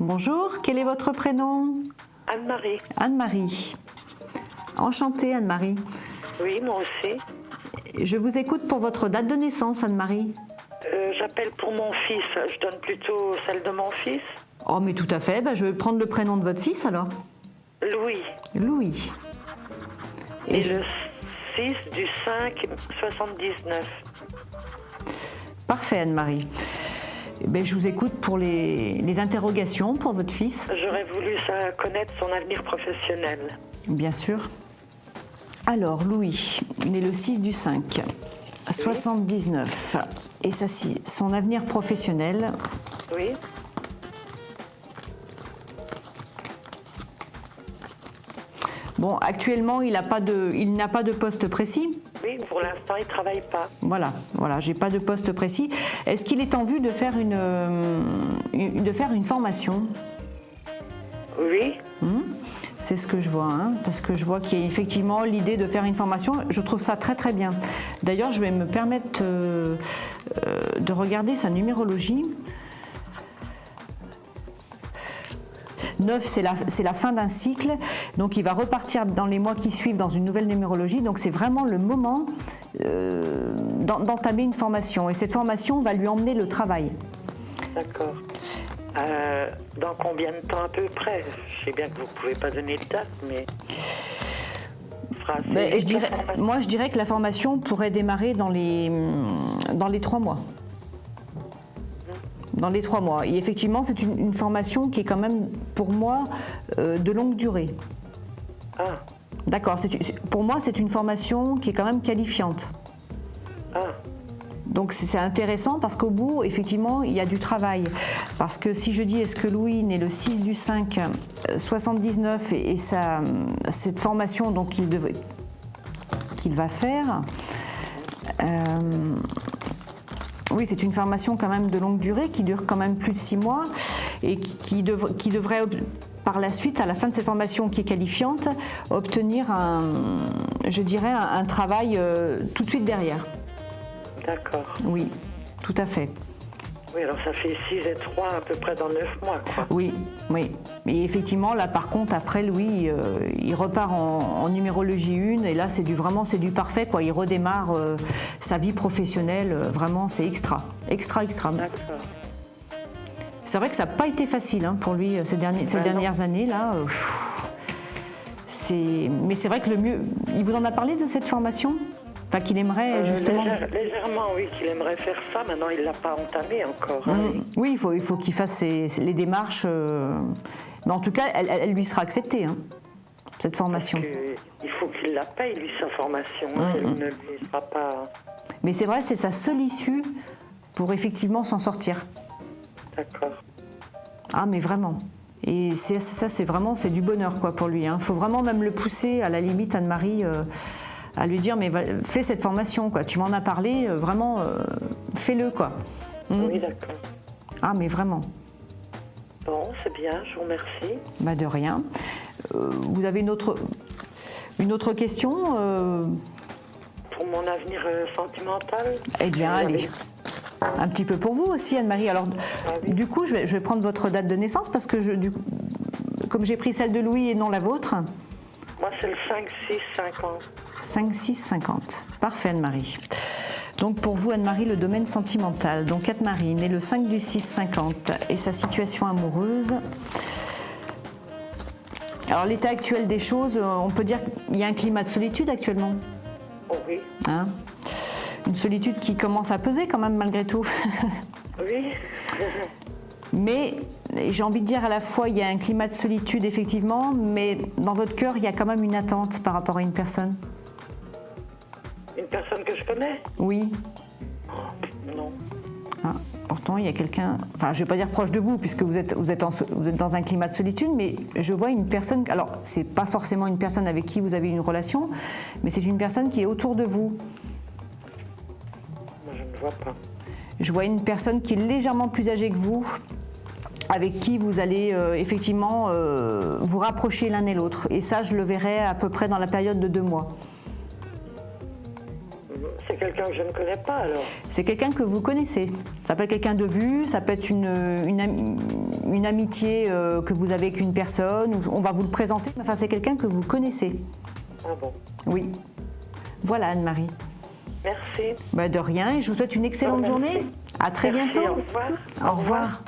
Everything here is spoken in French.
Bonjour, quel est votre prénom? Anne-Marie. Anne-Marie. Enchantée Anne-Marie. Oui, moi aussi. Je vous écoute pour votre date de naissance Anne-Marie. J'appelle pour mon fils. Je donne plutôt celle de mon fils. Oh mais tout à fait, je vais prendre le prénom de votre fils alors. Louis. Louis. Et le 6 du 5 79. Parfait Anne-Marie. Je vous écoute pour les interrogations pour votre fils. J'aurais voulu connaître son avenir professionnel. Bien sûr. Alors Louis, né le 6 du 5, 79. Et ça, son avenir professionnel. Oui. Bon, actuellement, il n'a pas de poste précis. Oui, pour l'instant, il ne travaille pas. Voilà, j'ai pas de poste précis. Est-ce qu'il est en vue de faire une formation? Oui. C'est ce que je vois, parce que je vois qu'il y a effectivement l'idée de faire une formation. Je trouve ça très très bien. D'ailleurs, je vais me permettre de regarder sa numérologie. 9, c'est la fin d'un cycle, donc il va repartir dans les mois qui suivent dans une nouvelle numérologie, donc c'est vraiment le moment d'entamer une formation, et cette formation va lui emmener le travail. D'accord. Dans combien de temps à peu près? Je sais bien que vous ne pouvez pas donner de date, mais... je dirais que la formation pourrait démarrer dans les 3 mois. Dans les 3 mois. Et effectivement, c'est une formation qui est quand même, pour moi, de longue durée. Ah. D'accord. Pour moi, c'est une formation qui est quand même qualifiante. Ah. Donc c'est intéressant parce qu'au bout, effectivement, il y a du travail. Parce que si je dis, est-ce que Louis, né le 6 du 5, 79, et cette formation donc, qu'il va faire... oui, c'est une formation quand même de longue durée qui dure quand même plus de 6 mois et qui devrait par la suite, à la fin de cette formation qui est qualifiante, obtenir un travail tout de suite derrière. D'accord. Oui, tout à fait. Oui, alors ça fait 6 et 3 à peu près dans 9 mois, quoi. Oui. Et effectivement, là par contre, après Louis, il repart en numérologie 1 et là c'est du parfait, quoi. Il redémarre sa vie professionnelle, vraiment c'est extra. D'accord. C'est vrai que ça n'a pas été facile pour lui ces dernières années là. Mais c'est vrai que le mieux, il vous en a parlé de cette formation? Enfin, qu'il aimerait justement... Légèrement, oui, qu'il aimerait faire ça. Maintenant, il ne l'a pas entamé encore. Oui, il faut qu'il fasse les démarches. Mais en tout cas, elle lui sera acceptée, cette formation. Il faut qu'il la paye, lui, sa formation. Elle ne lui sera pas... Mais c'est vrai, c'est sa seule issue pour effectivement s'en sortir. D'accord. Ah, mais vraiment. Et ça, c'est du bonheur, quoi, pour lui. Il faut vraiment même le pousser, à la limite, Anne-Marie... à lui dire mais fais cette formation, quoi. Tu m'en as parlé, vraiment fais-le, quoi. Oui, d'accord. Ah mais vraiment. Bon, c'est bien, je vous remercie. De rien. Vous avez une autre question Pour mon avenir sentimental? Eh bien, allez. Un petit peu pour vous aussi, Anne-Marie. Alors, oui. Du coup, je vais prendre votre date de naissance parce que comme j'ai pris celle de Louis et non la vôtre. Moi, c'est le 5-6-50. 5-6-50. Parfait, Anne-Marie. Donc pour vous, Anne-Marie, le domaine sentimental. Donc Anne-Marie, née le 5 du 6-50 et sa situation amoureuse. Alors l'état actuel des choses, on peut dire qu'il y a un climat de solitude actuellement. Oh oui. Une solitude qui commence à peser quand même malgré tout. Oui. Mais j'ai envie de dire à la fois, il y a un climat de solitude effectivement, mais dans votre cœur, il y a quand même une attente par rapport à une personne. Une personne que je connais? Oui. Non. Pourtant, il y a quelqu'un, enfin je ne vais pas dire proche de vous, puisque vous êtes dans un climat de solitude, mais je vois une personne, alors c'est pas forcément une personne avec qui vous avez une relation, mais c'est une personne qui est autour de vous. Moi, je ne vois pas. Je vois une personne qui est légèrement plus âgée que vous, avec qui vous allez effectivement vous rapprocher l'un et l'autre. Et ça, je le verrai à peu près dans la période de 2 mois. C'est c'est quelqu'un que je ne connais pas alors. C'est quelqu'un que vous connaissez. Ça peut être quelqu'un de vue, ça peut être une amitié que vous avez avec une personne, ou on va vous le présenter, mais enfin c'est quelqu'un que vous connaissez. Ah bon. Oui. Voilà Anne-Marie. Merci. Bah, de rien, et je vous souhaite une excellente Merci. journée. À très Merci, bientôt. au revoir. Au revoir.